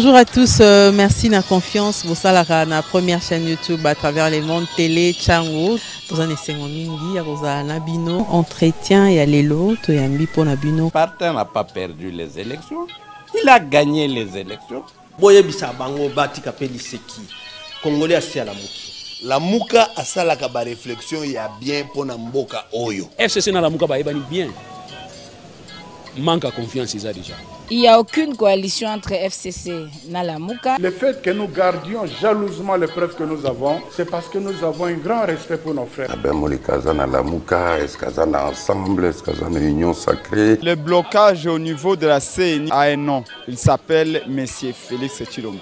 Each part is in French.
Bonjour à tous, merci de la confiance. Vous savez, la première chaîne YouTube à travers les mondes télé, Tchango. Vous en essayez mingi, vous avez un bino, entretien et aller l'autre, et un bipo nabino. Martin n'a pas perdu les élections, il a gagné les élections. Boye bisa bango bati kapeli seki. Congolais asi à la muki. La muka asala ka ba réflexion ya bien pour na mboka oyo. FCC na la muka ba ebani bien. Manque à confiance déjà. Il n'y a aucune coalition entre FCC et Nalamuka. Le fait que nous gardions jalousement les preuves que nous avons, c'est parce que nous avons un grand respect pour nos frères. Ensemble, union sacrée. Le blocage au niveau de la CNI a un nom. Il s'appelle M. Félix Tshilombo.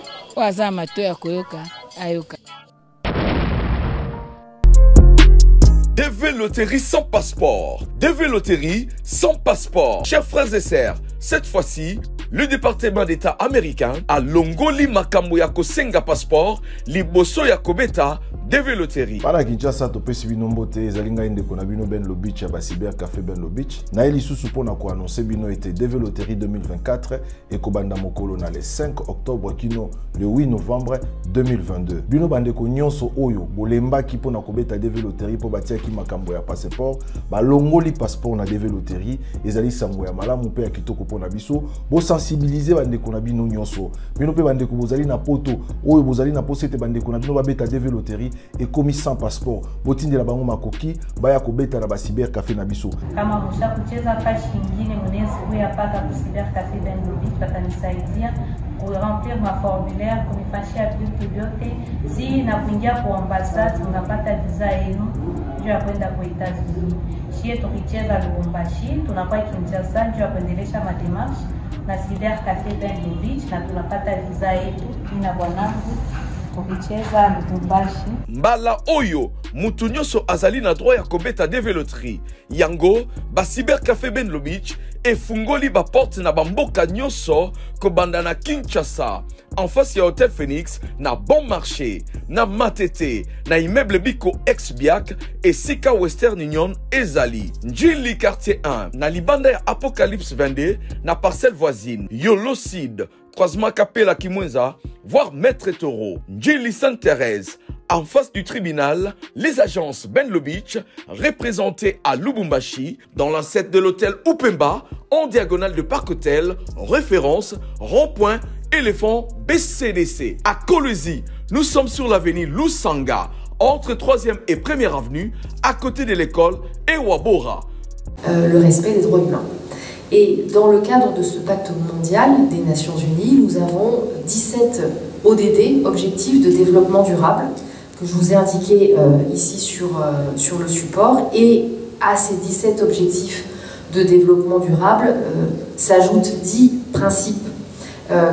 DV Loterie sans passeport. DV Loterie sans passeport. Chers frères et sœurs, cette fois-ci, le département d'État américain a longoli makambo ya kosenga passeport, liboso ya kobeta DV Loterie. Para Kinshasa to pesi bino mbote ezalinga inde kona bino Ben Lobich ya Cyber Café Ben Lobich. Na eli susu pona ko annoncer bino été DV Loterie 2024 et kobanda mokolo na le 5 octobre kino le 8 novembre 2022. Bino bande ko nyonso oyo bolemba ki pona kobeta DV Loterie po batia ki makambo ya passeport, ba longoli passeport na DV Loterie ezali sango ya malamu pe ya kitoko pona biso, bo sensibiliser bande ko na bino nyonso. Bino pe bande ko bozali na poto oyo bozali na posete bande ko na bino ba beta DV Loterie et commis sans passeport. Botindi la bango makoki baya kobeta na ba Cyber Café na biso. Kama msha kucheza fashi nyingine mnezi kuyapata ku Cyber Café Ben Lobich batanisaidia remplir ma formulaire kunifashia vitu vyote. Si na kuingia kwa ambassade unapata visa yenu juu ya kwenda kwa Etats-Unis. Shie tukicheza Lubumbashi tunakuwa Kinshasa juu ya kuendelesha mademarshe na Cyber Café Ben Lobich na tunapata visa yetu ina bwanangu. Mbala oyo mutu nyonso azali na droit ya kobeta DV Loterie. Yango ba Cyber Café Ben Lobich e fungoli ba porte na bamboka nyonso kobanda na Kinshasa en face ya Hotel Phoenix na Bon Marché na Matete na immeuble Biko ex-Biak et Sika Western Union ezali Njili quartier 1 na libanda ya Apocalypse 22 na parcelle voisine Yolocide croisement Kapela Kimwenza, voire Maître Taureau, Njili Sainte-Thérèse, en face du tribunal, les agences Ben Lobich, représentées à Lubumbashi, dans l'ancêtre de l'hôtel Upemba, en diagonale de Parc Hôtel, référence, rond-point, éléphant, BCDC. À Kolwezi, nous sommes sur l'avenue Lusanga, entre 3e et 1er avenue, à côté de l'école Ewabora. Le respect des droits humains. Et dans le cadre de ce pacte mondial des Nations Unies, nous avons 17 ODD, Objectifs de développement durable, que je vous ai indiqué ici sur le support. Et à ces 17 objectifs de développement durable s'ajoutent 10 principes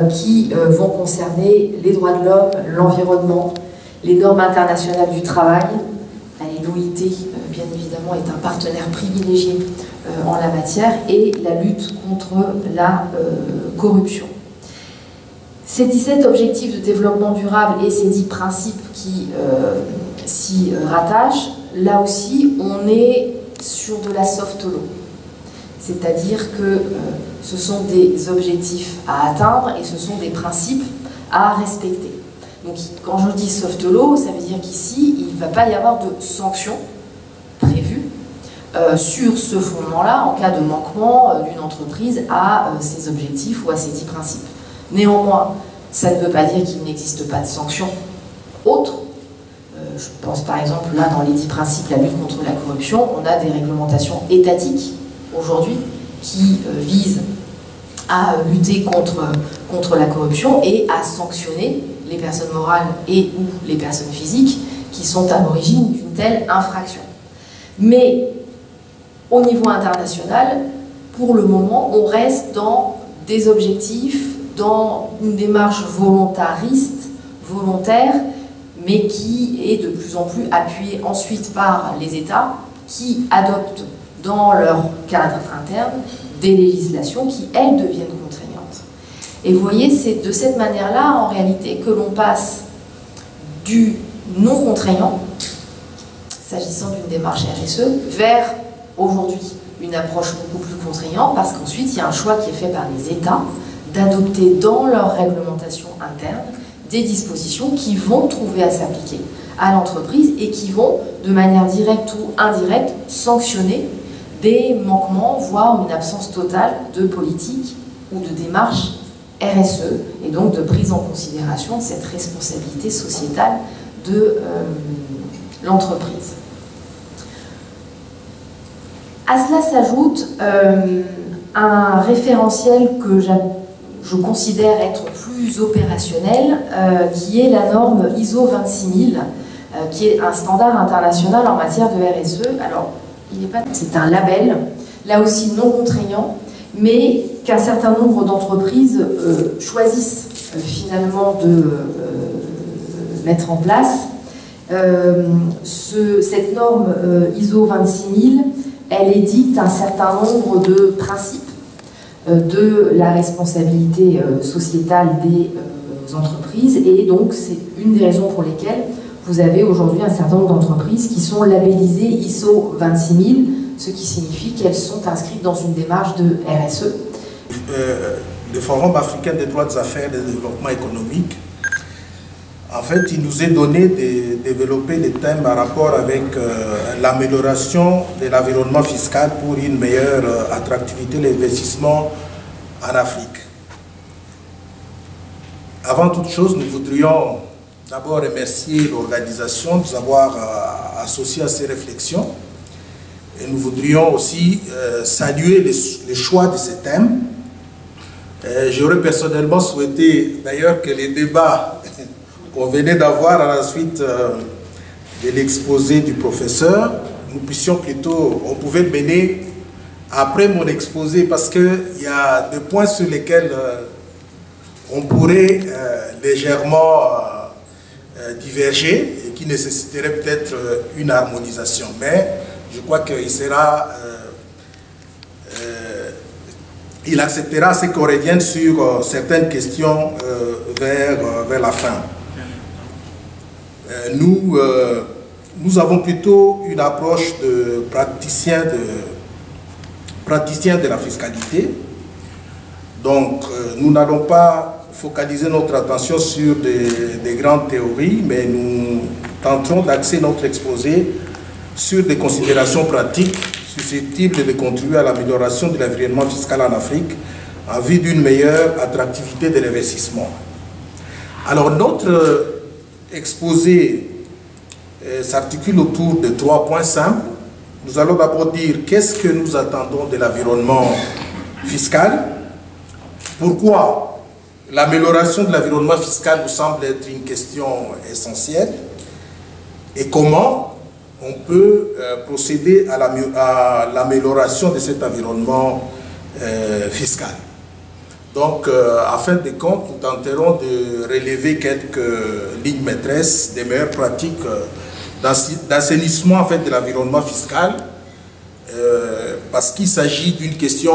qui vont concerner les droits de l'homme, l'environnement, les normes internationales du travail. L'OIT, bien évidemment, est un partenaire privilégié en la matière, et la lutte contre la corruption. Ces 17 objectifs de développement durable et ces 10 principes qui s'y rattachent, là aussi, on est sur de la soft law. C'est-à-dire que ce sont des objectifs à atteindre et ce sont des principes à respecter. Donc, quand je dis soft law, ça veut dire qu'ici, il ne va pas y avoir de sanctions prévues sur ce fondement-là en cas de manquement d'une entreprise à ses objectifs ou à ses 10 principes. Néanmoins, ça ne veut pas dire qu'il n'existe pas de sanctions autres. Je pense par exemple, là, dans les 10 principes, la lutte contre la corruption, on a des réglementations étatiques aujourd'hui qui visent à lutter contre la corruption et à sanctionner les personnes morales et ou les personnes physiques qui sont à l'origine d'une telle infraction. Mais au niveau international, pour le moment, on reste dans des objectifs, dans une démarche volontariste, volontaire, mais qui est de plus en plus appuyée ensuite par les États qui adoptent dans leur cadre interne des législations qui, elles, deviennent contraignantes. Et vous voyez, c'est de cette manière-là, en réalité, que l'on passe du non contraignant, s'agissant d'une démarche RSE, vers, aujourd'hui, une approche beaucoup plus contraignante, parce qu'ensuite, il y a un choix qui est fait par les États d'adopter dans leur réglementation interne des dispositions qui vont trouver à s'appliquer à l'entreprise et qui vont, de manière directe ou indirecte, sanctionner des manquements, voire une absence totale de politique ou de démarche RSE, et donc de prise en considération de cette responsabilité sociétale de l'entreprise. À cela s'ajoute un référentiel que je considère être plus opérationnel, qui est la norme ISO 26000, qui est un standard international en matière de RSE. Alors, c'est un label, là aussi non contraignant, mais qu'un certain nombre d'entreprises choisissent finalement de mettre en place. Cette norme ISO 26000, elle édicte un certain nombre de principes de la responsabilité sociétale des entreprises, et donc c'est une des raisons pour lesquelles vous avez aujourd'hui un certain nombre d'entreprises qui sont labellisées ISO 26000, ce qui signifie qu'elles sont inscrites dans une démarche de RSE. Le Forum africain des droits des affaires et du développement économique, en fait, il nous est donné de développer des thèmes en rapport avec l'amélioration de l'environnement fiscal pour une meilleure attractivité de l'investissement en Afrique. Avant toute chose, nous voudrions d'abord remercier l'organisation de nous avoir associés à ces réflexions. Et nous voudrions aussi saluer les choix de ces thèmes. J'aurais personnellement souhaité d'ailleurs que les débats qu'on venait d'avoir à la suite de l'exposé du professeur, nous puissions plutôt, on pouvait le mener après mon exposé, parce qu'il y a des points sur lesquels on pourrait légèrement diverger et qui nécessiteraient peut-être une harmonisation. Mais je crois qu'il sera, il acceptera ce qu'on revienne sur certaines questions vers la fin. Nous avons plutôt une approche de praticien de la fiscalité. Donc, nous n'allons pas focaliser notre attention sur des grandes théories, mais nous tenterons d'axer notre exposé sur des considérations pratiques susceptibles de contribuer à l'amélioration de l'environnement fiscal en Afrique en vue d'une meilleure attractivité de l'investissement. Alors, notre exposé s'articule autour de 3 points simples. Nous allons d'abord dire qu'est-ce que nous attendons de l'environnement fiscal, pourquoi l'amélioration de l'environnement fiscal nous semble être une question essentielle et comment on peut procéder à l'amélioration de cet environnement fiscal. Donc, à fin de compte, nous tenterons de relever quelques lignes maîtresses des meilleures pratiques d'assainissement en fait, de l'environnement fiscal, parce qu'il s'agit d'une question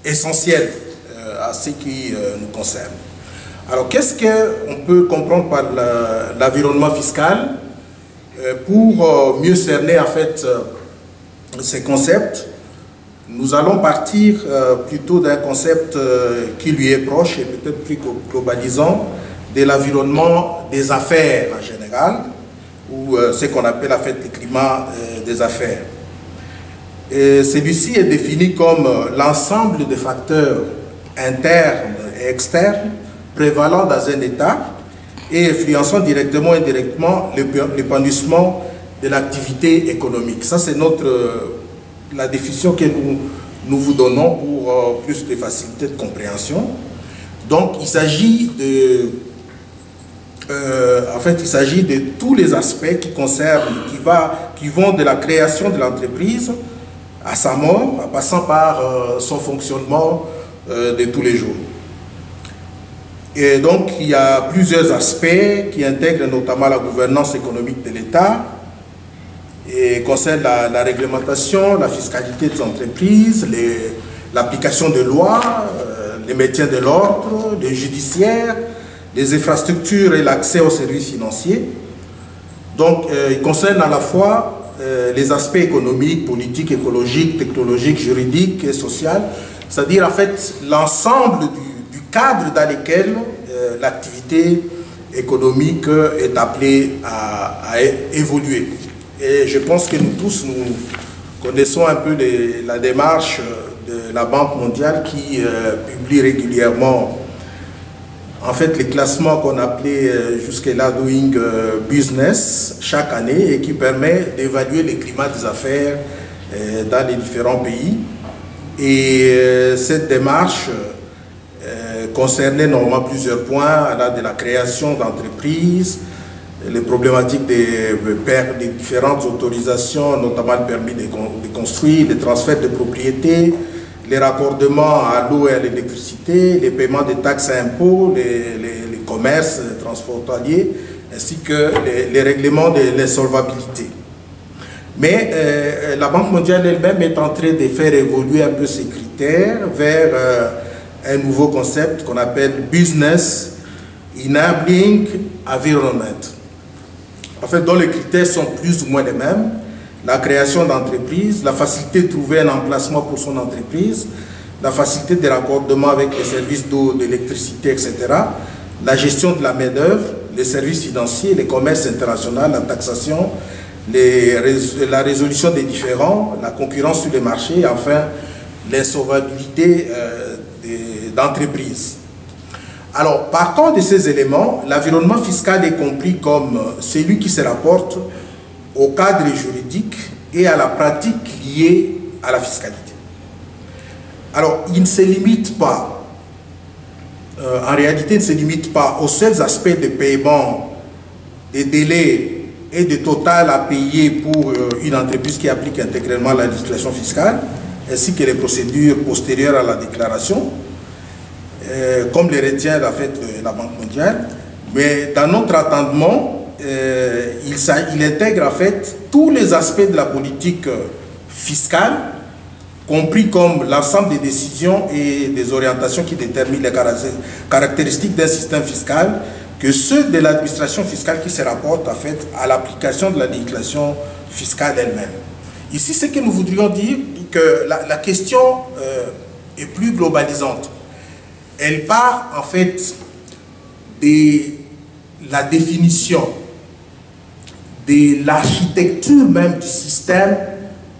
essentielle à ce qui nous concerne. Alors, qu'est-ce qu'on peut comprendre par l'environnement fiscal? Pour mieux cerner en fait ces concepts, nous allons partir plutôt d'un concept qui lui est proche et peut-être plus globalisant, de l'environnement des affaires en général, ou ce qu'on appelle en fait le climat des affaires. Celui-ci est défini comme l'ensemble des facteurs internes et externes prévalant dans un État et influençant directement ou indirectement l'épanouissement de l'activité économique. Ça, c'est la définition que nous vous donnons pour plus de facilité de compréhension. Donc, il s'agit de tous les aspects qui concernent, qui vont de la création de l'entreprise à sa mort, en passant par son fonctionnement de tous les jours. Et donc, il y a plusieurs aspects qui intègrent notamment la gouvernance économique de l'État et concernent la réglementation, la fiscalité des entreprises, l'application des lois, les maintien de l'ordre, le judiciaire, les infrastructures et l'accès aux services financiers. Donc, il concerne à la fois les aspects économiques, politiques, écologiques, technologiques, juridiques et sociaux, c'est-à-dire en fait l'ensemble du cadre dans lequel l'activité économique est appelée à évoluer. Et je pense que nous tous, nous connaissons un peu la démarche de la Banque mondiale qui publie régulièrement en fait les classements qu'on appelait jusque-là Doing Business chaque année et qui permet d'évaluer le climat des affaires dans les différents pays. Et cette démarche concernait normalement plusieurs points, de la création d'entreprises, les problématiques des différentes autorisations, notamment le permis de construire, les transferts de propriété, les raccordements à l'eau et à l'électricité, les paiements des taxes et impôts, les commerces transfrontaliers, ainsi que les règlements de l'insolvabilité. Mais la Banque mondiale elle-même est en train de faire évoluer un peu ces critères vers un nouveau concept qu'on appelle Business Enabling Environment. En fait, dont les critères sont plus ou moins les mêmes. La création d'entreprises, la facilité de trouver un emplacement pour son entreprise, la facilité de raccordement avec les services d'eau, d'électricité, etc. La gestion de la main-d'œuvre, les services financiers, les commerces internationaux, la taxation, la résolution des différends, la concurrence sur les marchés, et enfin l'insolvabilité d'entreprises. Alors, partant de ces éléments, l'environnement fiscal est compris comme celui qui se rapporte au cadre juridique et à la pratique liée à la fiscalité. Alors, il ne se limite pas, en réalité, il ne se limite pas aux seuls aspects de paiement, des délais et de total à payer pour une entreprise qui applique intégralement la législation fiscale, ainsi que les procédures postérieures à la déclaration, comme les retient la Banque mondiale. Mais dans notre entendement, il intègre en fait tous les aspects de la politique fiscale, compris comme l'ensemble des décisions et des orientations qui déterminent les caractéristiques d'un système fiscal, que ceux de l'administration fiscale qui se rapportent en fait à l'application de la législation fiscale elle-même. Ici, ce que nous voudrions dire, que la question est plus globalisante. Elle part en fait de la définition de l'architecture même du système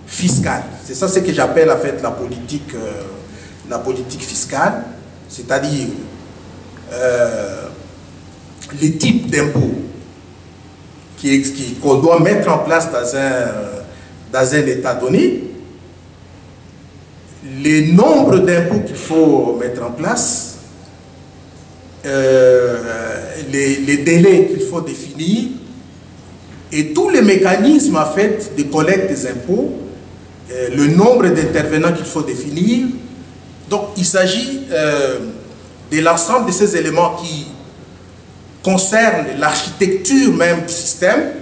fiscal. C'est ça ce que j'appelle en fait la politique fiscale, c'est-à-dire les types d'impôts qu'on doit mettre en place dans un État donné, les nombres d'impôts qu'il faut mettre en place, les délais qu'il faut définir et tous les mécanismes en fait de collecte des impôts, le nombre d'intervenants qu'il faut définir. Donc il s'agit de l'ensemble de ces éléments qui concernent l'architecture même du système,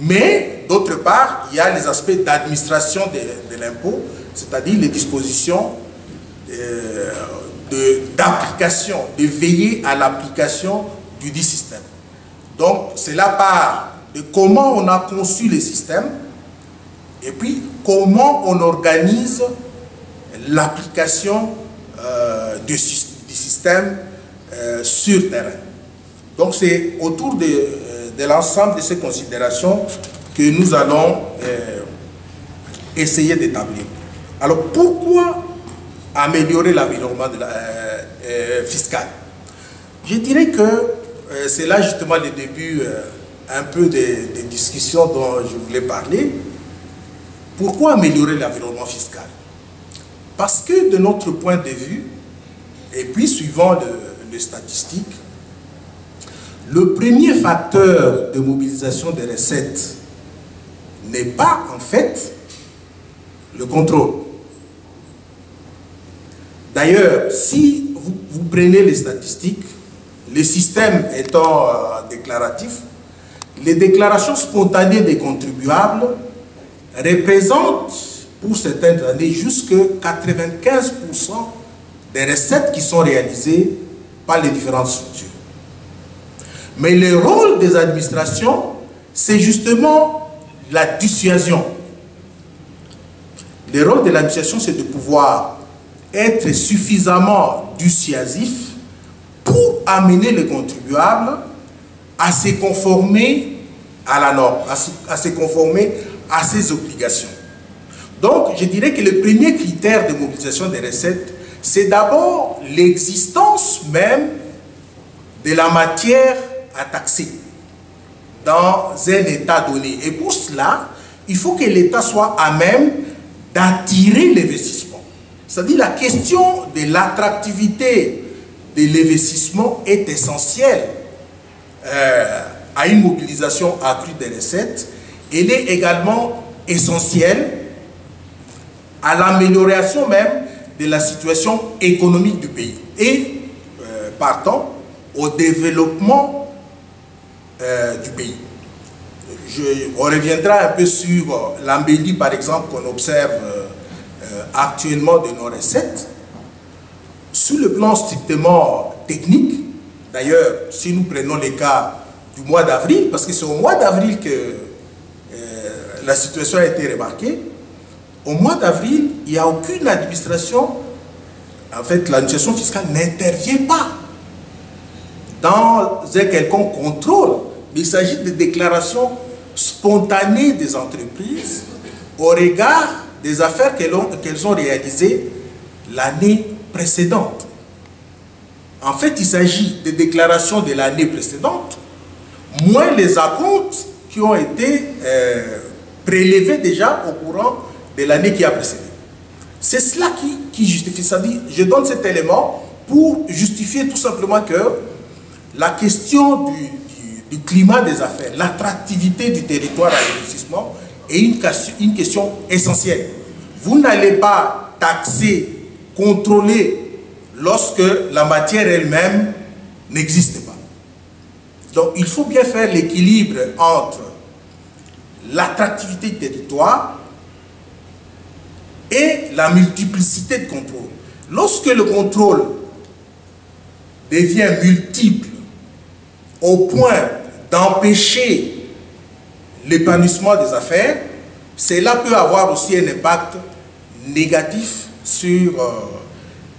mais d'autre part il y a les aspects d'administration de l'impôt, c'est-à-dire les dispositions d'application, de veiller à l'application du dit système. Donc, cela part de comment on a conçu les systèmes et puis comment on organise l'application du système sur terrain. Donc, c'est autour de l'ensemble de ces considérations que nous allons essayer d'établir. Alors, pourquoi améliorer l'environnement fiscal? Je dirais que c'est là justement le début un peu des discussions dont je voulais parler. Pourquoi améliorer l'environnement fiscal? Parce que de notre point de vue, et puis suivant les statistiques, le premier facteur de mobilisation des recettes n'est pas en fait le contrôle. D'ailleurs, si vous prenez les statistiques, le système étant déclaratif, les déclarations spontanées des contribuables représentent pour certaines années jusque 95% des recettes qui sont réalisées par les différentes structures. Mais le rôle des administrations, c'est justement la dissuasion. Le rôle de l'administration, c'est de pouvoir être suffisamment dissuasif pour amener les contribuables à se conformer à la norme, à se conformer à ses obligations. Donc, je dirais que le premier critère de mobilisation des recettes, c'est d'abord l'existence même de la matière à taxer dans un état donné. Et pour cela, il faut que l'État soit à même d'attirer l'investissement. C'est-à-dire la question de l'attractivité de l'investissement est essentielle à une mobilisation accrue des recettes. Elle est également essentielle à l'amélioration même de la situation économique du pays et partant au développement du pays. On reviendra un peu sur l'embellie, par exemple, qu'on observe actuellement de nos recettes. Sur le plan strictement technique, d'ailleurs, si nous prenons les cas du mois d'avril, parce que c'est au mois d'avril que la situation a été remarquée, au mois d'avril, il n'y a aucune administration, en fait, l'administration fiscale n'intervient pas dans un quelconque contrôle. Il s'agit de déclarations spontanées des entreprises au regard des affaires qu'elles ont réalisées l'année précédente. En fait, il s'agit de déclarations de l'année précédente, moins les acomptes qui ont été prélevés déjà au courant de l'année qui a précédé. C'est cela qui justifie ça. Je donne cet élément pour justifier tout simplement que la question du climat des affaires, l'attractivité du territoire à l'investissement est une question essentielle. Vous n'allez pas taxer, contrôler lorsque la matière elle-même n'existe pas. Donc il faut bien faire l'équilibre entre l'attractivité du territoire et la multiplicité de contrôles. Lorsque le contrôle devient multiple au point d'empêcher l'épanouissement des affaires, cela peut avoir aussi un impact négatif sur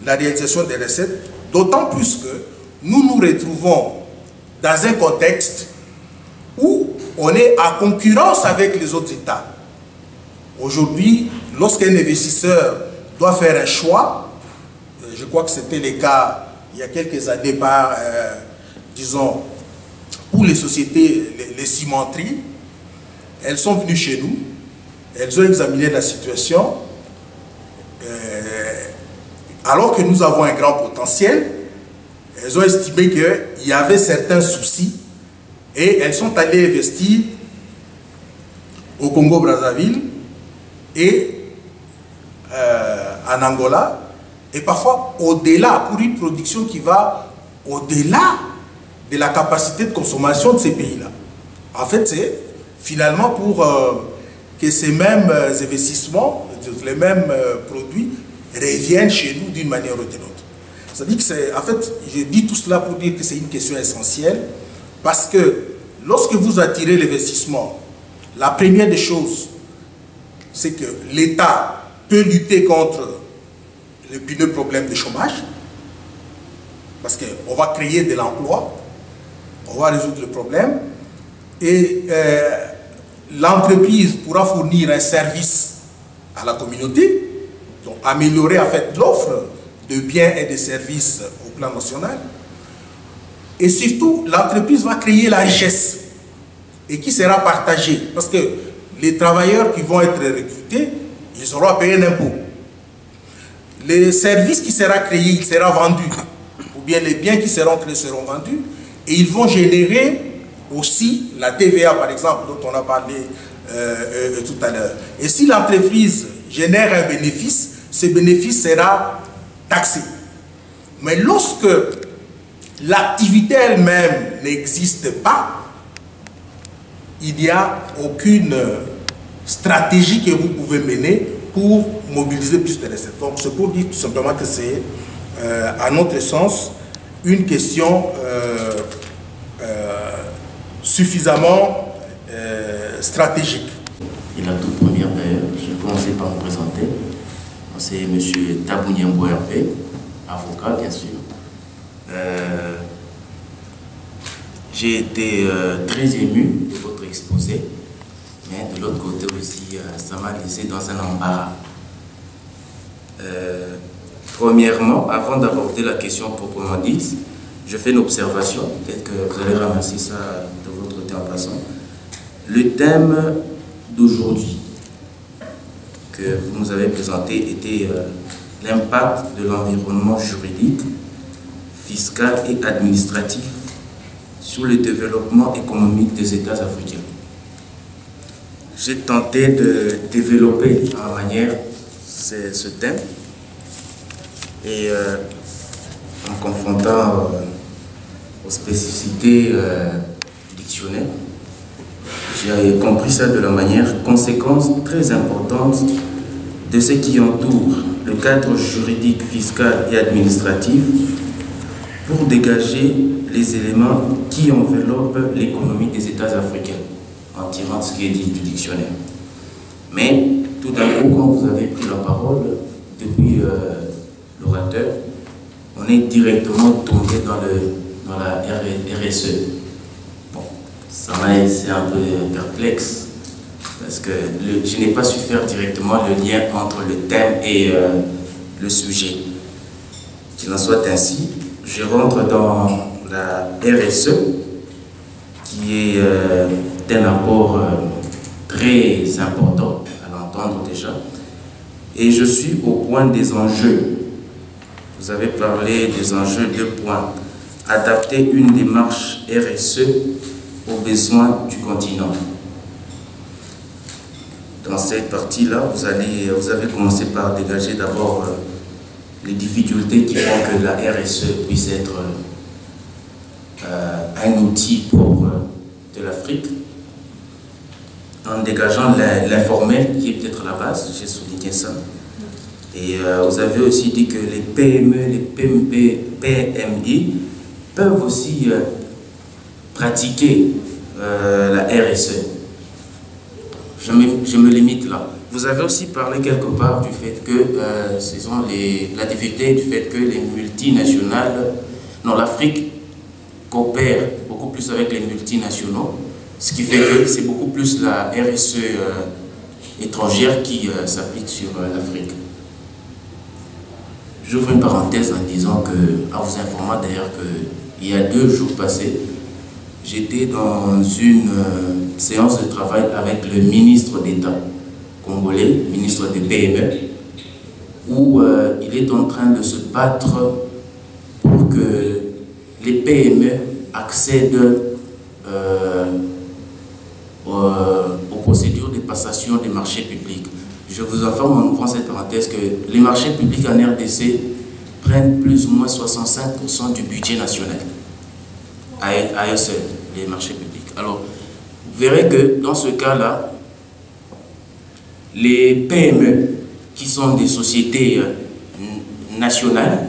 la réalisation des recettes, d'autant plus que nous nous retrouvons dans un contexte où on est en concurrence avec les autres États. Aujourd'hui, lorsqu'un investisseur doit faire un choix, je crois que c'était le cas il y a quelques années par, disons, pour les sociétés, les cimenteries, elles sont venues chez nous, elles ont examiné la situation, alors que nous avons un grand potentiel, elles ont estimé qu'il y avait certains soucis et elles sont allées investir au Congo-Brazzaville et en Angola, et parfois au-delà, pour une production qui va au-delà de la capacité de consommation de ces pays-là. En fait, c'est finalement pour que ces mêmes investissements, les mêmes produits reviennent chez nous d'une manière ou d'une autre. C'est-à-dire que c'est, en fait, je dis tout cela pour dire que c'est une question essentielle, parce que lorsque vous attirez l'investissement, la première des choses, c'est que l'État peut lutter contre l'épineux problème de chômage, parce qu'on va créer de l'emploi, on va résoudre le problème, et l'entreprise pourra fournir un service à la communauté, donc améliorer en fait l'offre de biens et de services au plan national. Et surtout, l'entreprise va créer la richesse et qui sera partagée, parce que les travailleurs qui vont être recrutés, ils auront à payer un impôt. Les services qui seront créés, il sera vendu, ou bien les biens qui seront créés seront vendus, et ils vont générer aussi la TVA, par exemple, dont on a parlé tout à l'heure. Et si l'entreprise génère un bénéfice, ce bénéfice sera taxé. Mais lorsque l'activité elle-même n'existe pas, il n'y a aucune stratégie que vous pouvez mener pour mobiliser plus de recettes. Donc c'est pour dire tout simplement que c'est, à notre sens, une question suffisamment stratégique. Et la toute première d'ailleurs, je vais commencer par me présenter. C'est M. Tabou Nyambo Hervé, avocat bien sûr. J'ai été très ému de votre exposé, mais de l'autre côté aussi, ça m'a laissé dans un embarras. Premièrement, avant d'aborder la question proprement dite, je fais une observation, peut-être que vous allez ramasser ça de votre côté en passant. Le thème d'aujourd'hui que vous nous avez présenté était l'impact de l'environnement juridique, fiscal et administratif sur le développement économique des États africains. J'ai tenté de développer à ma manière ce thème et en confrontant aux spécificités dictionnaires, j'ai compris ça de la manière conséquence très importante de ce qui entoure le cadre juridique, fiscal et administratif pour dégager les éléments qui enveloppent l'économie des États africains, en tirant ce qui est dit du dictionnaire. Mais tout d'un coup, quand vous avez pris la parole depuis l'orateur, on est directement tombé dans la RSE. Bon, ça m'a laissé un peu perplexe, parce que je n'ai pas su faire directement le lien entre le thème et le sujet. Qu'il en soit ainsi, je rentre dans la RSE, qui est un apport très important à l'entendre déjà, et je suis au point des enjeux. Vous avez parlé des enjeux, 2 points. Adapter une démarche RSE aux besoins du continent. Dans cette partie-là, vous avez commencé par dégager d'abord les difficultés qui font que la RSE puisse être un outil propre de l'Afrique, en dégageant l'informel qui est peut-être la base, j'ai souligné ça. Et vous avez aussi dit que les PME, les PMI peuvent aussi pratiquer la RSE. Je me limite là. Vous avez aussi parlé quelque part du fait que la difficulté du fait que les multinationales, non, l'Afrique coopère beaucoup plus avec les multinationaux, ce qui fait que c'est beaucoup plus la RSE étrangère qui s'applique sur l'Afrique. J'ouvre une parenthèse en disant que, en vous informant d'ailleurs qu'il y a 2 jours passés, j'étais dans une séance de travail avec le ministre d'État congolais, ministre des PME, où il est en train de se battre pour que les PME accèdent aux procédures de passation des marchés publics. Je vous informe en ouvrant cette parenthèse que les marchés publics en RDC prennent plus ou moins 65% du budget national à eux seuls, les marchés publics. Alors, vous verrez que dans ce cas-là, les PME, qui sont des sociétés nationales,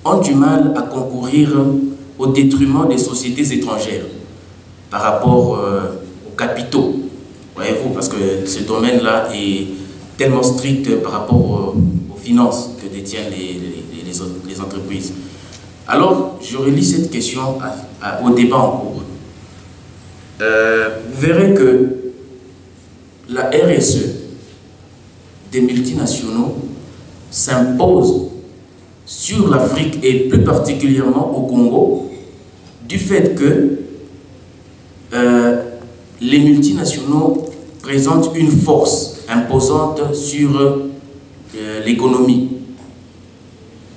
ont du mal à concourir au détriment des sociétés étrangères par rapport aux capitaux. Voyez-vous, parce que ce domaine-là est tellement strict par rapport aux finances que détiennent les entreprises. Alors, je relie cette question au débat en cours. Vous verrez que la RSE des multinationaux s'impose sur l'Afrique et plus particulièrement au Congo, du fait que les multinationaux présentent une force imposante sur l'économie.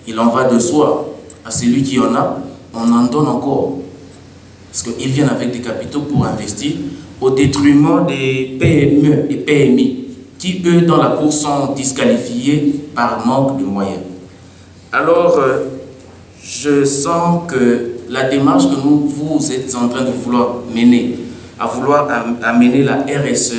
Il en va de soi. À celui qui en a, on en donne encore. Parce qu'ils viennent avec des capitaux pour investir au détriment des PME et PMI qui, eux, dans la course, sont disqualifiés par manque de moyens. Alors, je sens que la démarche que vous êtes en train de vouloir mener, à vouloir amener la RSE,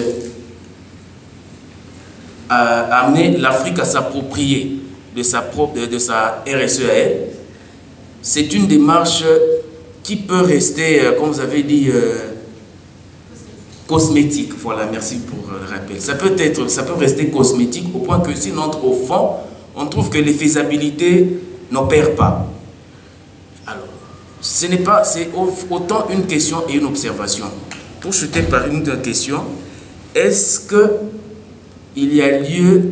à amener l'Afrique à s'approprier de sa RSE à elle, c'est une démarche qui peut rester, comme vous avez dit, cosmétique. Voilà, merci pour le rappel. Ça peut rester cosmétique au point que si on entre au fond, on trouve que les faisabilités n'opèrent pas. Alors, ce n'est pas, c'est autant une question et une observation. Pour chuter par une question, est-ce qu'il y a lieu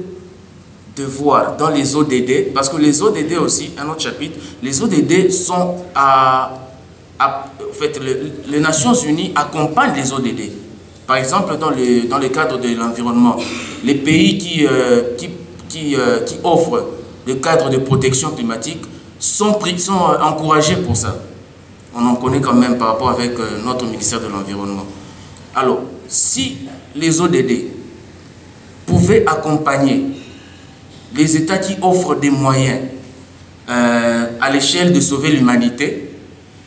de voir dans les ODD, parce que les ODD aussi, un autre chapitre, les ODD sont en fait, les Nations Unies accompagnent les ODD. Par exemple, dans le cadre de l'environnement, les pays qui offrent le cadre de protection climatique sont encouragés pour ça. On en connaît quand même par rapport avec notre ministère de l'Environnement. Alors, si les ODD pouvaient accompagner les États qui offrent des moyens à l'échelle de sauver l'humanité,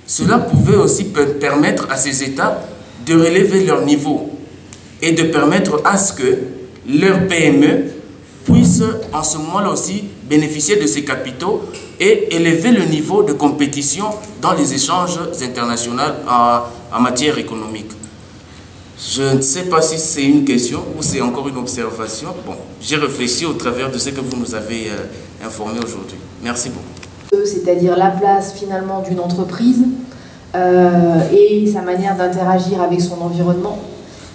cela pouvait aussi permettre à ces États de relever leur niveau et de permettre à ce que leurs PME puissent en ce moment-là aussi bénéficier de ces capitaux et élever le niveau de compétition dans les échanges internationaux en matière économique. Je ne sais pas si c'est une question ou c'est encore une observation. Bon, j'ai réfléchi au travers de ce que vous nous avez informé aujourd'hui. Merci beaucoup. C'est-à-dire la place finalement d'une entreprise et sa manière d'interagir avec son environnement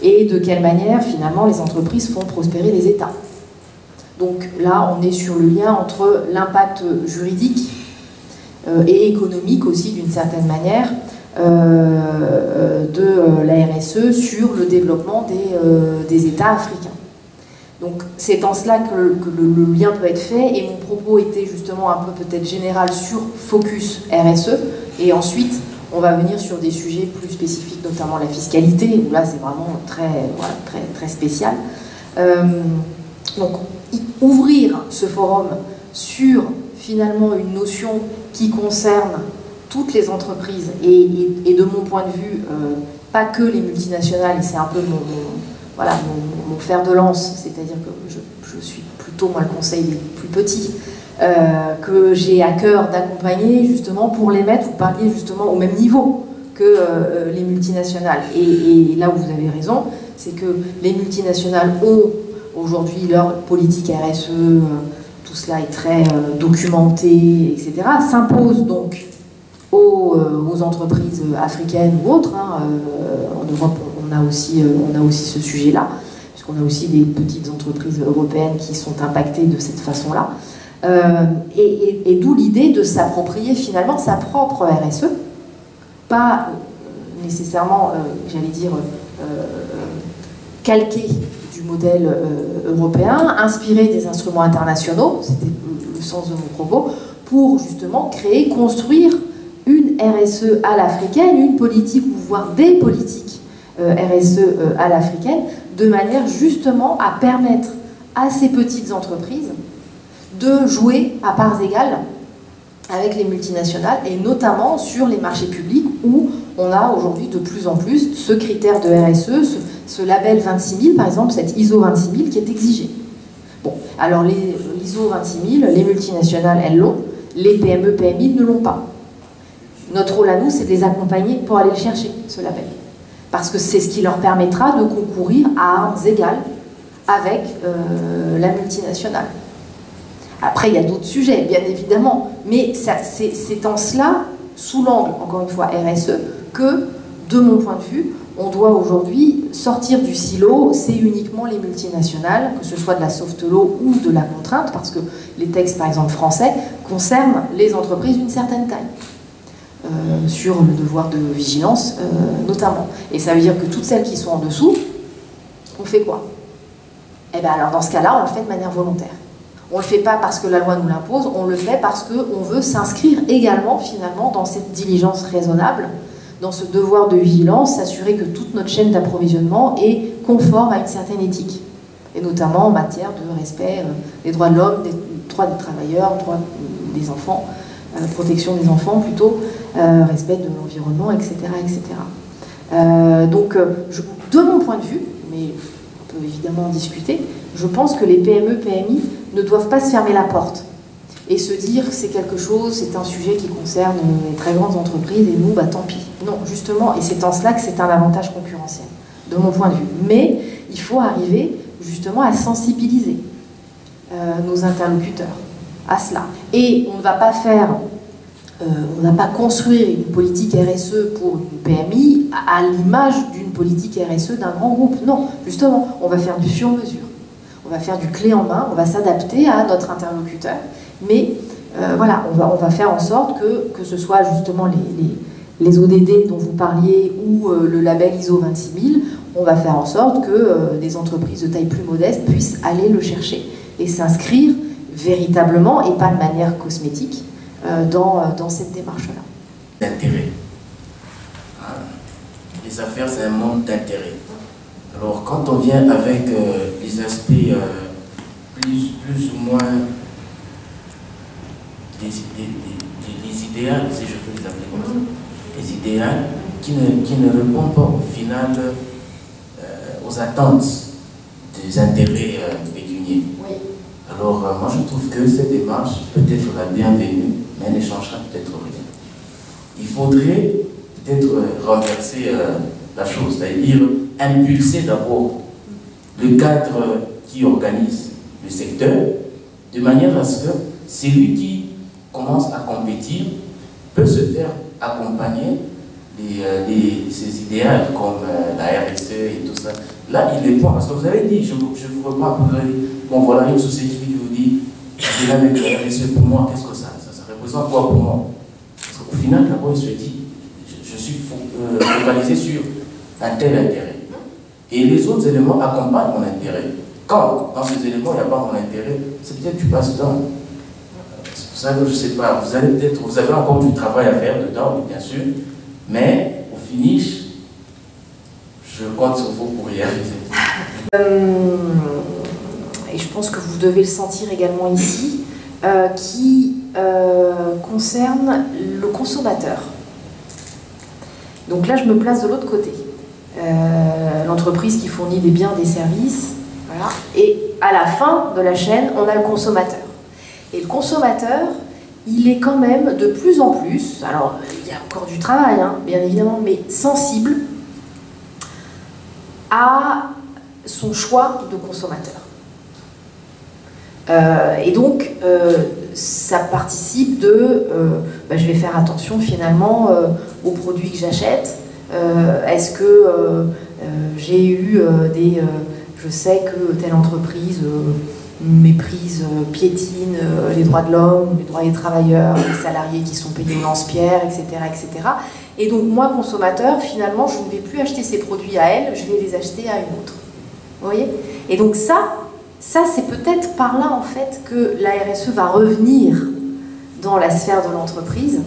et de quelle manière finalement les entreprises font prospérer les États. Donc là, on est sur le lien entre l'impact juridique et économique aussi d'une certaine manière de la RSE sur le développement des États africains. Donc c'est en cela que le lien peut être fait et mon propos était justement un peu peut-être général sur focus RSE et ensuite on va venir sur des sujets plus spécifiques, notamment la fiscalité, où là c'est vraiment très spécial. Donc ouvrir ce forum sur finalement une notion qui concerne toutes les entreprises et de mon point de vue, pas que les multinationales, et c'est un peu mon fer de lance, c'est-à-dire que je suis plutôt moi le conseil des plus petits, que j'ai à cœur d'accompagner justement pour les mettre, vous parliez justement au même niveau que les multinationales. Et là où vous avez raison, c'est que les multinationales ont aujourd'hui leur politique RSE, tout cela est très documenté, etc. S'impose donc aux entreprises africaines ou autres. En Europe, on a aussi ce sujet-là, puisqu'on a aussi des petites entreprises européennes qui sont impactées de cette façon-là. Et d'où l'idée de s'approprier finalement sa propre RSE, pas nécessairement, j'allais dire, calquée du modèle européen, inspiré des instruments internationaux, c'était le sens de mon propos, pour justement créer, construire une RSE à l'africaine, une politique ou voire des politiques RSE à l'africaine, de manière justement à permettre à ces petites entreprises de jouer à parts égales avec les multinationales et notamment sur les marchés publics où on a aujourd'hui de plus en plus ce critère de RSE, ce label 26000 par exemple, cette ISO 26000 qui est exigée. Bon, alors l'ISO 26000, les multinationales elles l'ont, les PME, PMI ne l'ont pas. Notre rôle à nous, c'est de les accompagner pour aller le chercher, ce label. Parce que c'est ce qui leur permettra de concourir à armes égales avec la multinationale. Après, il y a d'autres sujets, bien évidemment, mais c'est en cela, sous l'angle, encore une fois, RSE, que, de mon point de vue, on doit aujourd'hui sortir du silo, c'est uniquement les multinationales, que ce soit de la soft law ou de la contrainte, parce que les textes, par exemple, français, concernent les entreprises d'une certaine taille. Sur le devoir de vigilance notamment. Et ça veut dire que toutes celles qui sont en dessous, on fait quoi? Eh bien alors dans ce cas-là, on le fait de manière volontaire. On ne le fait pas parce que la loi nous l'impose, on le fait parce qu'on veut s'inscrire également finalement dans cette diligence raisonnable, dans ce devoir de vigilance, s'assurer que toute notre chaîne d'approvisionnement est conforme à une certaine éthique. Et notamment en matière de respect des droits de l'homme, des droits des travailleurs, des droits des enfants, protection des enfants plutôt, respect de l'environnement, etc. etc. Donc, de mon point de vue, mais on peut évidemment en discuter, je pense que les PME, PMI ne doivent pas se fermer la porte et se dire que c'est quelque chose, c'est un sujet qui concerne les très grandes entreprises et nous, bah tant pis. Non, justement, et c'est en cela que c'est un avantage concurrentiel, de mon point de vue. Mais il faut arriver justement à sensibiliser nos interlocuteurs à cela. Et on ne va pas faire on n'a pas construit une politique RSE pour une PMI à l'image d'une politique RSE d'un grand groupe. Non, justement, on va faire du sur-mesure. On va faire du clé en main, on va s'adapter à notre interlocuteur. Mais voilà, on va faire en sorte que ce soit justement les ODD dont vous parliez ou le label ISO 26000, on va faire en sorte que des entreprises de taille plus modeste puissent aller le chercher et s'inscrire véritablement, et pas de manière cosmétique, dans cette démarche-là. D'intérêt. Les affaires, c'est un monde d'intérêt. Alors, quand on vient avec les aspects plus ou moins les idéales, si je peux les appeler comme ça, les idéales qui ne répondent pas au final aux attentes des intérêts pécuniaires. Oui. Alors, moi je trouve que cette démarche peut être la bienvenue, mais elle ne changera peut-être rien. Il faudrait peut-être renverser la chose, c'est-à-dire impulser d'abord le cadre qui organise le secteur, de manière à ce que celui qui commence à compétir peut se faire accompagner ces idéaux comme la RSE et tout ça. Là, il répond, parce que vous avez dit, je vous reprends, vous avez dit, bon voilà, une société qui vous dit, c'est avec la RSE pour moi, qu'est-ce que ça représente quoi pour moi? Parce qu'au final, d'abord, il se dit, je suis focalisé sur un tel intérêt. Et les autres éléments accompagnent mon intérêt. Quand dans ces éléments, il n'y a pas mon intérêt, c'est peut-être que tu passes dedans. C'est pour ça que je ne sais pas, vous avez encore du travail à faire dedans, bien sûr, mais au finish, je compte sur vous pour y arriver. Et je pense que vous devez le sentir également ici, qui concerne le consommateur. Donc là, je me place de l'autre côté. L'entreprise qui fournit des biens, des services, voilà. Et à la fin de la chaîne, on a le consommateur. Et le consommateur, il est quand même de plus en plus, alors il y a encore du travail, hein, bien évidemment, mais sensible à son choix de consommateur. Et donc, ça participe de, je vais faire attention finalement aux produits que j'achète. Est-ce que j'ai eu je sais que telle entreprise méprise, piétine les droits de l'homme, les droits des travailleurs, les salariés qui sont payés au lance-pierre, etc., etc. Et donc moi, consommateur, finalement, je ne vais plus acheter ces produits à elle, je vais les acheter à une autre. Vous voyez? Et donc ça c'est peut-être par là, en fait, que la RSE va revenir dans la sphère de l'entreprise,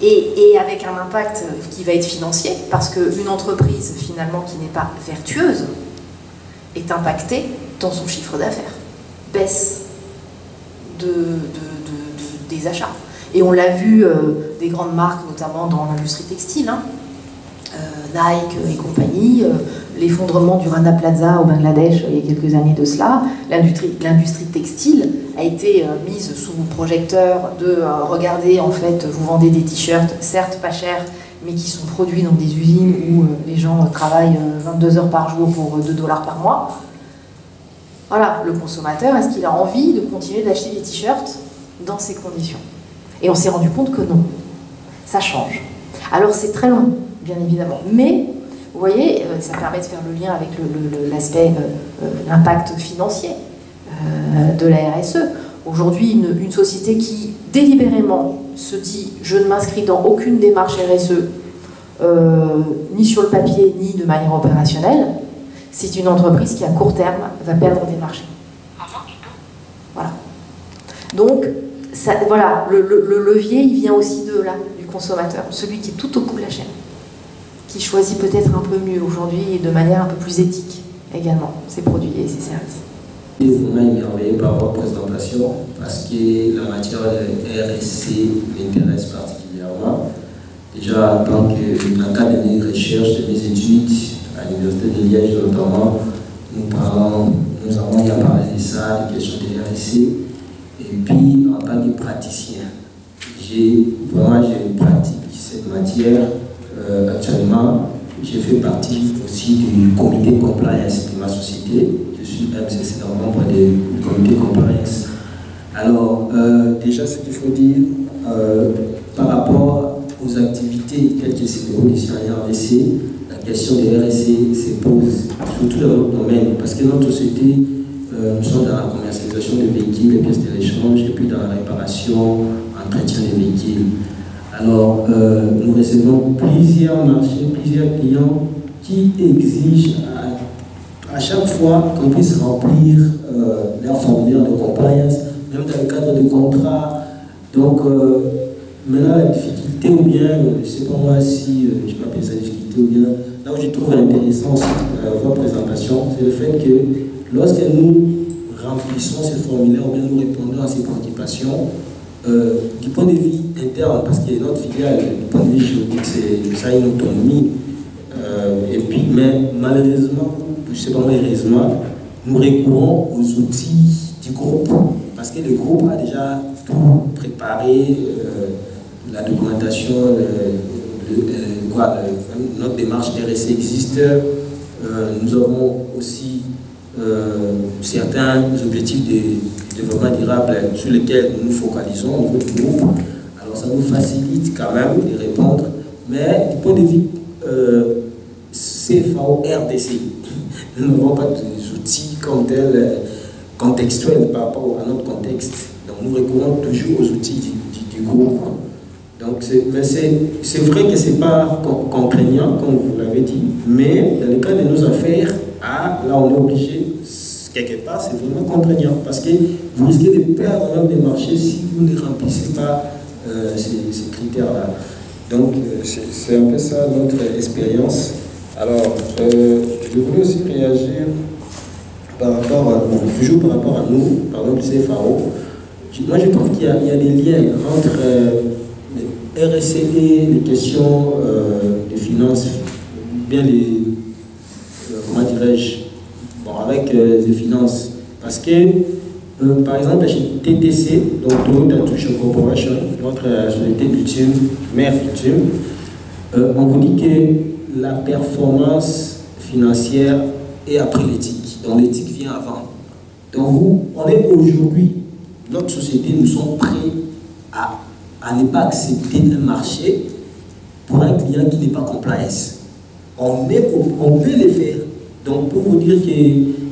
et avec un impact qui va être financier, parce qu'une entreprise, finalement, qui n'est pas vertueuse, est impactée dans son chiffre d'affaires, baisse des achats. Et on l'a vu, des grandes marques, notamment dans l'industrie textile, hein, Nike et compagnie, l'effondrement du Rana Plaza au Bangladesh il y a quelques années de cela, l'industrie textile a été mise sous projecteur de regarder, en fait, vous vendez des t-shirts, certes pas chers, mais qui sont produits dans des usines où les gens travaillent 22 heures par jour pour $2 par mois. Voilà, le consommateur, est-ce qu'il a envie de continuer d'acheter des t-shirts dans ces conditions? Et on s'est rendu compte que non, ça change. Alors c'est très long, bien évidemment, mais vous voyez, ça permet de faire le lien avec l'aspect, l'impact financier de la RSE. Aujourd'hui, une société qui délibérément se dit « je ne m'inscris dans aucune démarche RSE, ni sur le papier, ni de manière opérationnelle », c'est une entreprise qui, à court terme, va perdre des marchés. Voilà. Donc, ça, voilà, le levier, il vient aussi de là, du consommateur, celui qui est tout au bout de la chaîne, qui choisit peut-être un peu mieux aujourd'hui et de manière un peu plus éthique également ses produits et ses services. Vraiment émerveillé par votre présentation parce que la matière de RSE m'intéresse particulièrement. Déjà, en tant qu'académie de mes recherches, de mes études à l'Université de Liège notamment, nous avons y parlé de ça, des questions de RSE. Et puis, en tant que praticien, j'ai pratique cette matière actuellement. J'ai fait partie aussi du comité compliance de ma société. Je suis membre du comité compliance. Alors, déjà, ce qu'il faut dire, par rapport aux activités telles qu'elles se déroulent ici en RDC, la question des RSE se pose, surtout dans notre domaine, parce que notre société, nous sommes dans la commercialisation des véhicules, les pièces de l'échange, et puis dans la réparation, entretien des véhicules. Alors, nous recevons plusieurs marchés, plusieurs clients qui exigent à chaque fois qu'on puisse remplir leur formulaire de compliance, même dans le cadre de contrats. Donc, maintenant, la difficulté, ou bien, je ne sais pas moi si je peux appeler ça difficulté, ou bien, là où je trouve intéressant votre présentation, c'est le fait que lorsque nous remplissons ces formulaires, ou bien nous répondons à ces préoccupations, du point de vue interne, parce que notre filiale, du point de vue juridique, ça a une autonomie, et puis, mais malheureusement, je ne sais pas moi, heureusement, nous recourons aux outils du groupe, parce que le groupe a déjà tout préparé, la documentation, notre démarche RSE existe, nous avons aussi certains objectifs de développement durable sur lesquels nous nous focalisons au niveau du groupe. Alors ça nous facilite quand même de répondre, mais du point de vue CFAO RDC, nous n'avons pas d'outils comme tel contextuels par rapport à notre contexte. Donc nous recourons toujours aux outils du groupe. Donc c'est vrai que ce n'est pas contraignant, comme vous l'avez dit, mais dans le cas de nos affaires, là on est obligé, quelque part c'est vraiment contraignant, parce que vous risquez de perdre même des marchés si vous ne remplissez pas ces critères-là. Donc c'est un peu ça notre expérience. Alors, je voulais aussi réagir par rapport à nous, toujours par rapport à nous, par exemple du CFAO. Moi je trouve qu'il y a des liens entre RSE et les questions de finances, bien les, comment dirais-je, bon, avec les finances. Parce que, par exemple, chez TTC, donc Toyota Tsusho Corporation, notre société bitume, mère bitume, on vous dit que la performance financière est après l'éthique. Donc l'éthique vient avant. Donc vous, on est aujourd'hui, notre société, nous sommes prêts à ne pas accepter un marché pour un client qui n'est pas compliance. On peut le faire. Donc pour vous dire que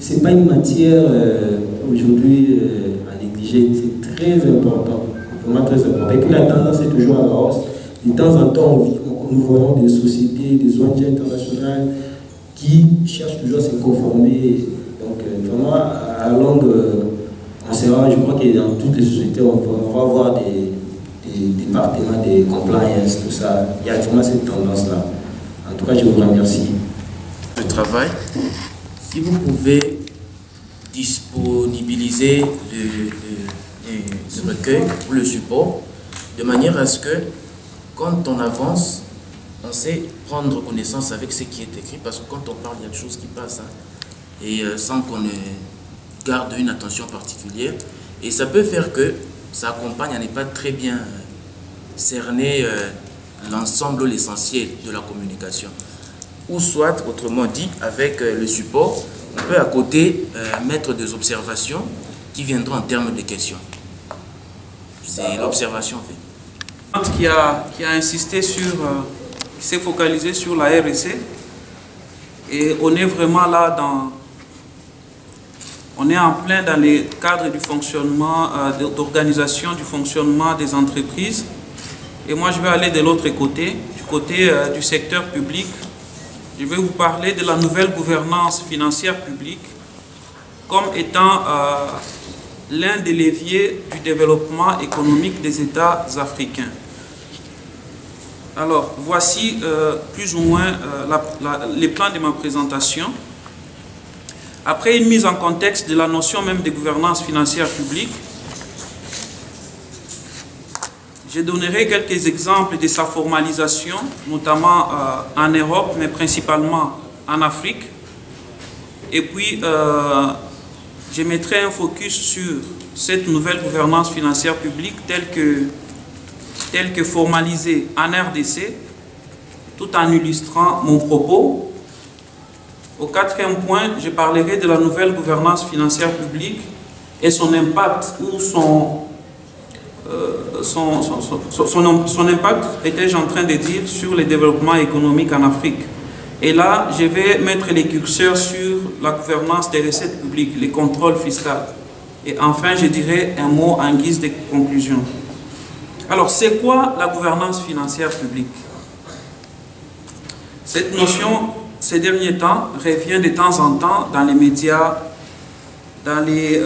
ce n'est pas une matière aujourd'hui à négliger, c'est très important, vraiment très important. Et puis la tendance est toujours à la hausse. De temps en temps, nous voyons des sociétés, des ONG internationales qui cherchent toujours à se conformer. Donc vraiment, à longue, je crois que dans toutes les sociétés, on va avoir des départements de compliance, tout ça. Il y a vraiment cette tendance-là. En tout cas, je vous remercie. Le travail, si vous pouvez disponibiliser les recueils ou le support, de manière à ce que, quand on avance, on sait prendre connaissance avec ce qui est écrit, parce que quand on parle, il y a des choses qui passent, hein, et sans qu'on ne garde une attention particulière. Et ça peut faire que ça accompagne à ne pas très bien cerner l'ensemble, l'essentiel de la communication. Ou soit, autrement dit, avec le support, on peut à côté mettre des observations qui viendront en termes de questions. C'est l'observation en fait. Qui a insisté sur, qui s'est focalisé sur la RSE, et on est vraiment là on est en plein dans les cadres du fonctionnement, d'organisation du fonctionnement des entreprises. Et moi je vais aller de l'autre côté, du côté du secteur public. Je vais vous parler de la nouvelle gouvernance financière publique comme étant l'un des leviers du développement économique des États africains. Alors, voici plus ou moins les plans de ma présentation. Après une mise en contexte de la notion même de gouvernance financière publique, je donnerai quelques exemples de sa formalisation, notamment en Europe, mais principalement en Afrique. Et puis, je mettrai un focus sur cette nouvelle gouvernance financière publique telle que formalisée en RDC, tout en illustrant mon propos. Au quatrième point, je parlerai de la nouvelle gouvernance financière publique et son impact ou son impact, étais-je en train de dire, sur le développement économique en Afrique. Et là, je vais mettre les curseurs sur la gouvernance des recettes publiques, les contrôles fiscaux. Et enfin, je dirais un mot en guise de conclusion. Alors, c'est quoi la gouvernance financière publique? Cette notion, ces derniers temps, revient de temps en temps dans les médias, dans les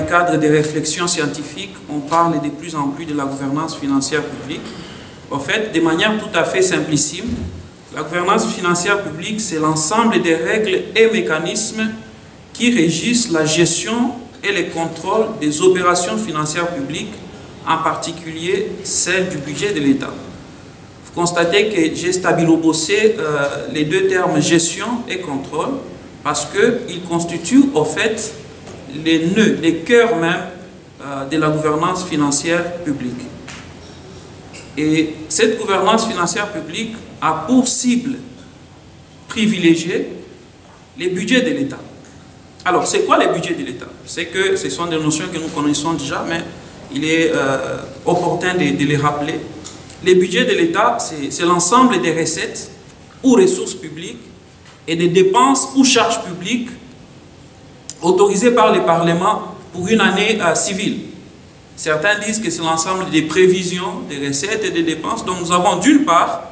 cadres de réflexions scientifiques. On parle de plus en plus de la gouvernance financière publique. En fait, de manière tout à fait simplissime, la gouvernance financière publique, c'est l'ensemble des règles et mécanismes qui régissent la gestion et le contrôle des opérations financières publiques, en particulier celles du budget de l'État. Vous constatez que j'ai stabilobossé les deux termes gestion et contrôle parce qu'ils constituent au fait les nœuds, les cœurs même de la gouvernance financière publique. Et cette gouvernance financière publique a pour cible privilégiée les budgets de l'État. Alors, c'est quoi les budgets de l'État? C'est que ce sont des notions que nous connaissons déjà, mais il est opportun de les rappeler. Les budgets de l'État, c'est l'ensemble des recettes ou ressources publiques et des dépenses ou charges publiques autorisées par le Parlement pour une année civile. Certains disent que c'est l'ensemble des prévisions, des recettes et des dépenses. Donc nous avons d'une part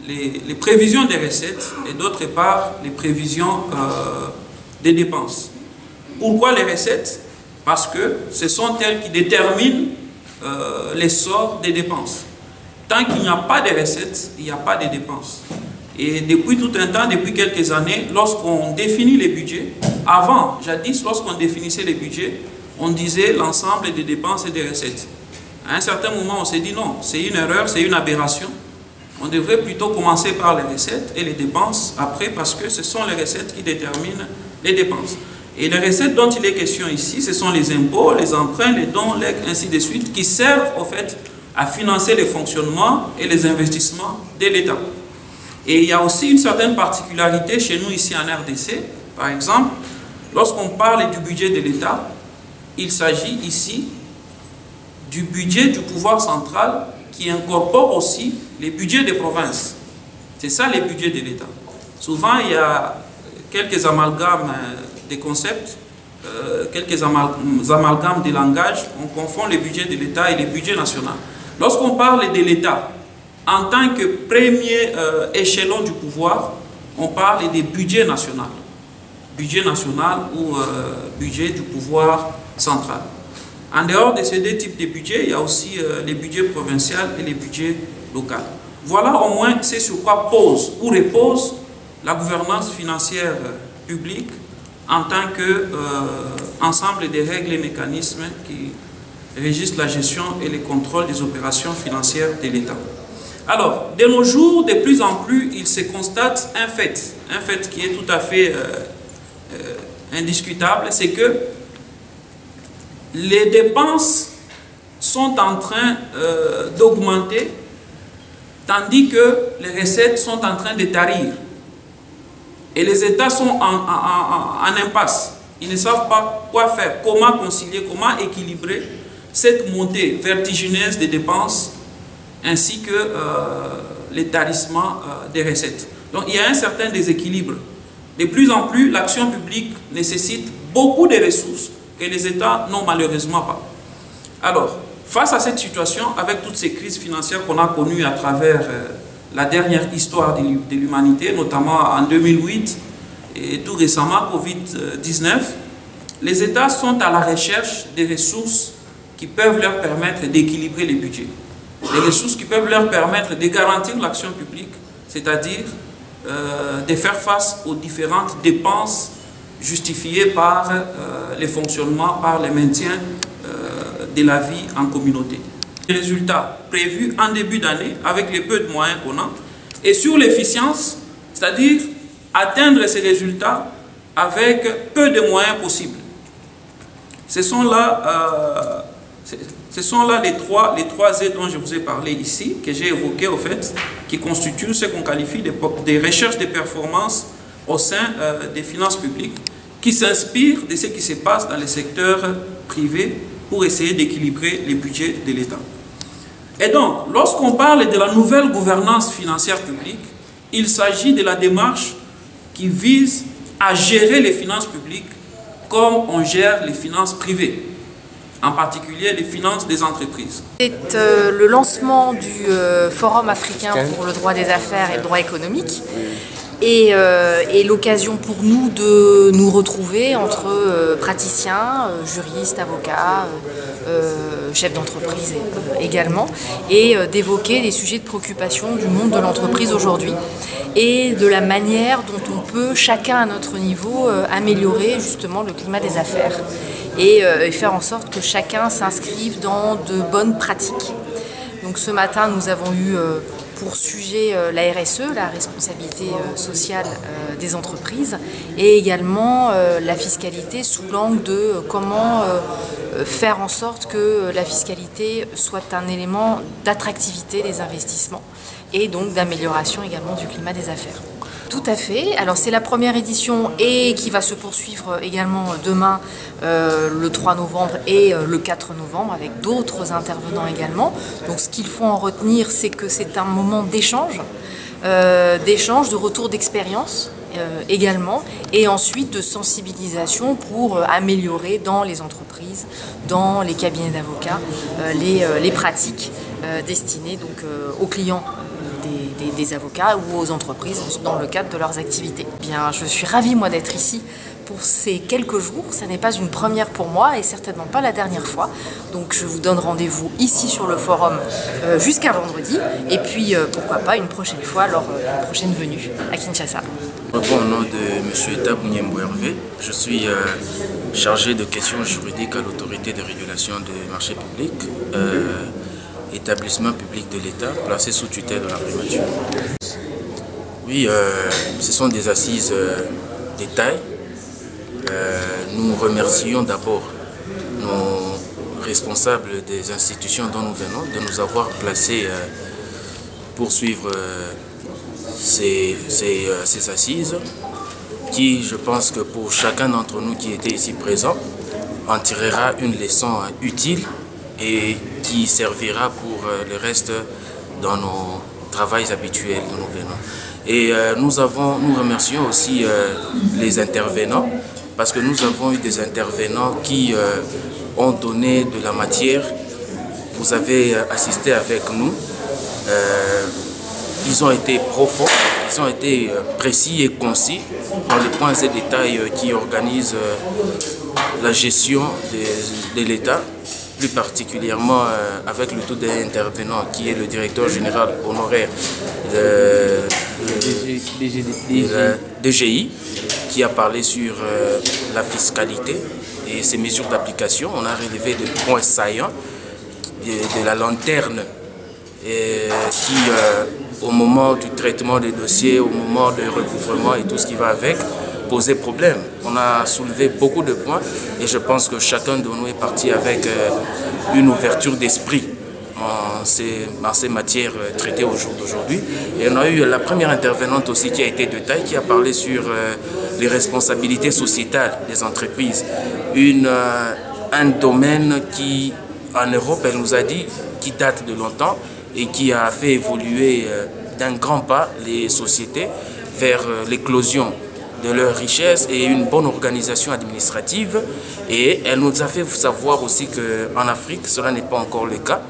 les prévisions des recettes et d'autre part les prévisions des dépenses. Pourquoi les recettes? Parce que ce sont elles qui déterminent l'essor des dépenses. Tant qu'il n'y a pas de recettes, il n'y a pas de dépenses. Et depuis tout un temps, depuis quelques années, lorsqu'on définit les budgets, avant, jadis, lorsqu'on définissait les budgets, on disait l'ensemble des dépenses et des recettes. À un certain moment, on s'est dit non, c'est une erreur, c'est une aberration. On devrait plutôt commencer par les recettes et les dépenses après, parce que ce sont les recettes qui déterminent les dépenses. Et les recettes dont il est question ici, ce sont les impôts, les emprunts, les dons, legs, ainsi de suite, qui servent au fait à financer les fonctionnements et les investissements de l'État. Et il y a aussi une certaine particularité chez nous ici en RDC. Par exemple, lorsqu'on parle du budget de l'État, il s'agit ici du budget du pouvoir central qui incorpore aussi les budgets des provinces. C'est ça les budgets de l'État. Souvent, il y a quelques amalgames des concepts, quelques amalgames des langages. On confond les budgets de l'État et les budgets nationaux. Lorsqu'on parle de l'État, en tant que premier échelon du pouvoir, on parle des budgets nationaux. Budget national ou budget du pouvoir central. En dehors de ces deux types de budgets, il y a aussi les budgets provinciaux et les budgets locaux. Voilà au moins c'est sur quoi pose ou repose la gouvernance financière publique en tant qu'ensemble des règles et mécanismes qui régissent la gestion et le contrôle des opérations financières de l'État. Alors, de nos jours, de plus en plus, il se constate un fait qui est tout à fait indiscutable, c'est que les dépenses sont en train d'augmenter, tandis que les recettes sont en train de tarir. Et les États sont en impasse. Ils ne savent pas quoi faire, comment concilier, comment équilibrer cette montée vertigineuse des dépenses ainsi que les tarissements des recettes. Donc il y a un certain déséquilibre. De plus en plus, l'action publique nécessite beaucoup de ressources que les États n'ont malheureusement pas. Alors, face à cette situation, avec toutes ces crises financières qu'on a connues à travers la dernière histoire de l'humanité, notamment en 2008 et tout récemment, Covid-19, les États sont à la recherche des ressources qui peuvent leur permettre d'équilibrer les budgets. Les ressources qui peuvent leur permettre de garantir l'action publique, c'est-à-dire de faire face aux différentes dépenses justifiées par les fonctionnements, par le maintien de la vie en communauté. Les résultats prévus en début d'année avec les peu de moyens qu'on a, et sur l'efficience, c'est-à-dire atteindre ces résultats avec peu de moyens possibles. Ce sont là les trois Z dont je vous ai parlé ici, que j'ai évoqué au fait, qui constituent ce qu'on qualifie des recherches de performance au sein des finances publiques, qui s'inspirent de ce qui se passe dans les secteurs privés pour essayer d'équilibrer les budgets de l'État. Et donc, lorsqu'on parle de la nouvelle gouvernance financière publique, il s'agit de la démarche qui vise à gérer les finances publiques comme on gère les finances privées, en particulier les finances des entreprises. C'est le lancement du Forum africain pour le droit des affaires et le droit économique et l'occasion pour nous de nous retrouver entre praticiens, juristes, avocats, chefs d'entreprise également, et d'évoquer des sujets de préoccupation du monde de l'entreprise aujourd'hui et de la manière dont on peut, chacun à notre niveau, améliorer justement le climat des affaires et faire en sorte que chacun s'inscrive dans de bonnes pratiques. Donc ce matin, nous avons eu pour sujet la RSE, la responsabilité sociale des entreprises, et également la fiscalité sous l'angle de comment faire en sorte que la fiscalité soit un élément d'attractivité des investissements et donc d'amélioration également du climat des affaires. Tout à fait. Alors c'est la première édition et qui va se poursuivre également demain le 3 novembre et le 4 novembre avec d'autres intervenants également. Donc ce qu'il faut en retenir, c'est que c'est un moment d'échange, de retour d'expérience également, et ensuite de sensibilisation pour améliorer dans les entreprises, dans les cabinets d'avocats, les pratiques destinées donc aux clients des avocats ou aux entreprises dans le cadre de leurs activités. Bien, je suis ravie moi d'être ici pour ces quelques jours. Ce n'est pas une première pour moi et certainement pas la dernière fois. Donc je vous donne rendez-vous ici sur le forum jusqu'à vendredi et puis pourquoi pas une prochaine fois lors d'une prochaine venue à Kinshasa. Au nom de M. Tabounyembo Hervé, je suis chargé de questions juridiques à l'autorité de régulation des marchés publics. Établissement public de l'État placé sous tutelle de la primature. Oui, ce sont des assises de taille. Nous remercions d'abord nos responsables des institutions dont nous venons de nous avoir placés pour suivre ces assises qui, je pense que pour chacun d'entre nous qui était ici présent, en tirera une leçon utile et qui servira pour le reste dans nos travaux habituels dont nous venons. Et nous remercions aussi les intervenants parce que nous avons eu des intervenants qui ont donné de la matière. Vous avez assisté avec nous. Ils ont été profonds, ils ont été précis et concis dans les points et détails qui organisent la gestion de l'État, plus particulièrement avec le tout intervenant qui est le directeur général honoraire de DGI, qui a parlé sur la fiscalité et ses mesures d'application. On a relevé des points saillants de la lanterne qui, au moment du traitement des dossiers, au moment du recouvrement et tout ce qui va avec, posait problème. On a soulevé beaucoup de points et je pense que chacun de nous est parti avec une ouverture d'esprit en ces matières traitées au jour d'aujourd'hui. Et on a eu la première intervenante aussi qui a été de taille, qui a parlé sur les responsabilités sociétales des entreprises. Un domaine qui, en Europe, elle nous a dit, qui date de longtemps et qui a fait évoluer d'un grand pas les sociétés vers l'éclosion de leurs richesses et une bonne organisation administrative. Et elle nous a fait savoir aussi qu'en Afrique, cela n'est pas encore le cas,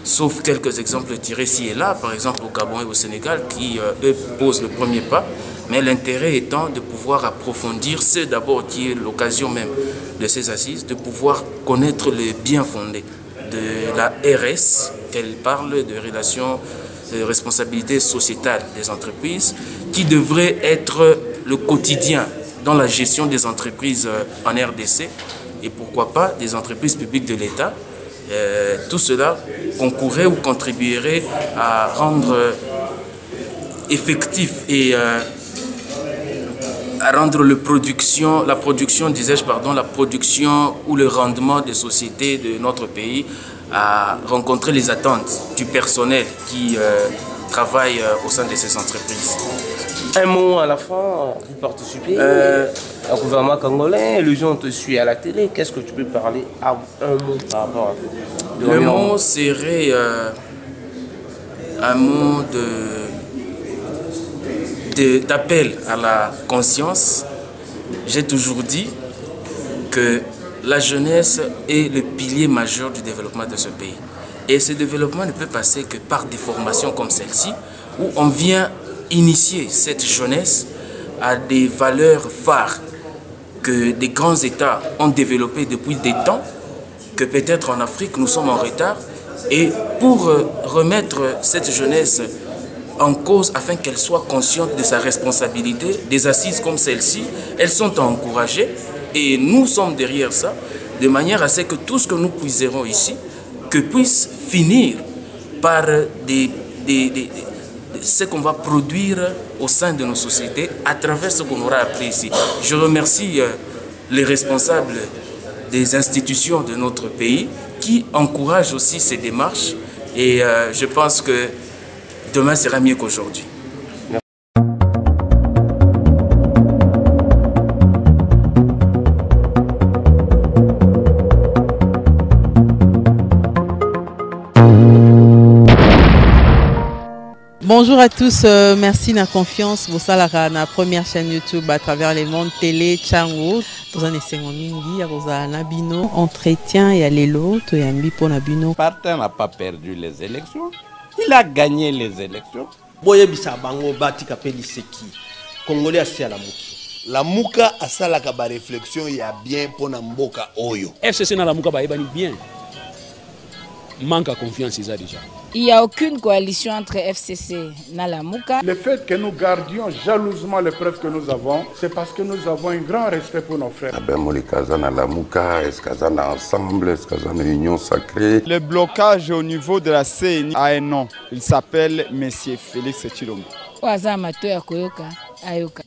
sauf quelques exemples tirés ci et là, par exemple au Gabon et au Sénégal, qui eux posent le premier pas. Mais l'intérêt étant de pouvoir approfondir, c'est d'abord qui est l'occasion même de ces assises, de pouvoir connaître le bien fondé de la RS, qu'elle parle de relations de responsabilité sociétale des entreprises, qui devrait être le quotidien dans la gestion des entreprises en RDC et pourquoi pas des entreprises publiques de l'État. Tout cela concourrait ou contribuerait à rendre effectif et à rendre la production ou le rendement des sociétés de notre pays à rencontrer les attentes du personnel qui travaille au sein de ces entreprises. Un mot à la fin, vous participez au gouvernement congolais, les gens te suivent à la télé. Qu'est-ce que tu peux parler à un mot par rapport à ça? Le mot serait un mot d'appel à la conscience. J'ai toujours dit que la jeunesse est le pilier majeur du développement de ce pays. Et ce développement ne peut passer que par des formations comme celle-ci, où on vient initier cette jeunesse à des valeurs phares que des grands États ont développées depuis des temps, que peut-être en Afrique nous sommes en retard. Et pour remettre cette jeunesse en cause afin qu'elle soit consciente de sa responsabilité, des assises comme celle-ci, elles sont à encourager et nous sommes derrière ça, de manière à ce que tout ce que nous puiserons ici, que puisse finir par ce qu'on va produire au sein de nos sociétés à travers ce qu'on aura appris ici. Je remercie les responsables des institutions de notre pays qui encouragent aussi ces démarches et je pense que demain sera mieux qu'aujourd'hui. Bonjour à tous, merci de la confiance. Vous savez, la première chaîne YouTube à travers les mondes télé, Tchango. Vous en êtes mingi, vous avez un bino, entretien et aller l'autre et un bipo na bino. Partin n'a pas perdu les élections. Il a gagné les élections. Boye bisa bango bati kapeli seki. Congolais asi à la muki. La muka asala ka ba réflexion ya bien pona mboka oyo. FCC na la muka ba ebani bien. Manque à confiance ils a déjà. Il n'y a aucune coalition entre FCC et Nalamuka. Le fait que nous gardions jalousement les preuves que nous avons, c'est parce que nous avons un grand respect pour nos frères. Ensemble, union sacrée. Le blocage au niveau de la CENI a un nom. Il s'appelle M. Félix Tshilombo. Oaza amateur koyoka ayoka.